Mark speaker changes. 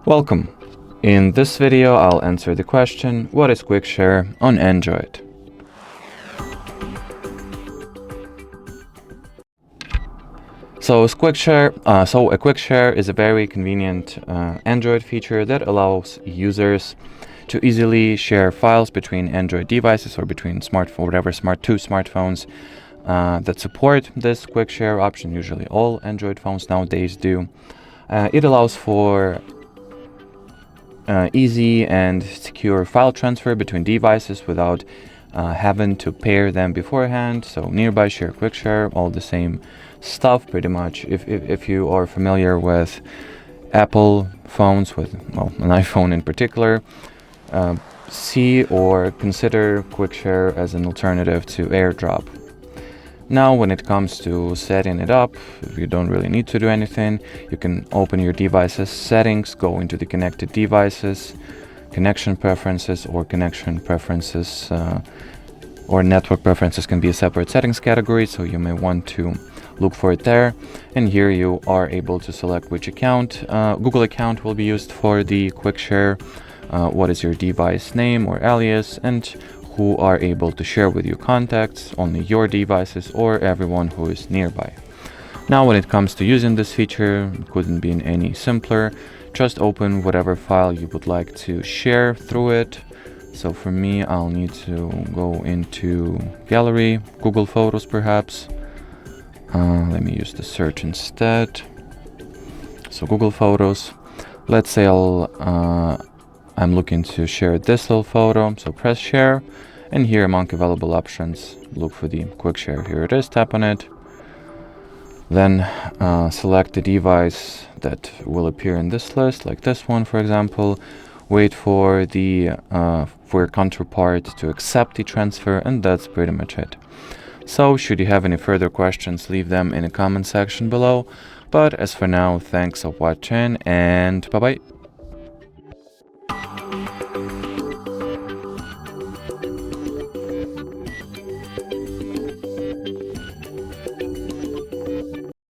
Speaker 1: Welcome. In this video, I'll answer the question, what is Quick Share on Android? So a quick share is a very convenient Android feature that allows users to easily share files between Android devices or between two smartphones that support this quick share option. Usually all Android phones nowadays do. It allows for easy and secure file transfer between devices without having to pair them beforehand. So nearby share, quick share, all the same stuff pretty much. If you are familiar with Apple phones, with an iPhone in particular, see or consider quick share as an alternative to AirDrop. Now when it comes to setting it up, you don't really need to do anything. You can open your device's settings, go into the connected devices, connection preferences, or network preferences can be a separate settings category, so you may want to look for it there. And here you are able to select which account. Google account will be used for the quick share, what is your device name or alias, and who are able to share with you contacts, only your devices or everyone who is nearby. Now when it comes to using this feature, it couldn't be any simpler. Just open whatever file you would like to share through it. So for me, I'll need to go into Gallery, Google Photos perhaps. Let me use the search instead. So Google Photos. Let's say I'm looking to share this little photo, so press share, and here among available options, look for the quick share. Here it is, tap on it, then select the device that will appear in this list, like this one for example. Wait for your counterpart to accept the transfer, and that's pretty much it. So should you have any further questions, leave them in the comment section below. But as for now, thanks for watching and bye bye.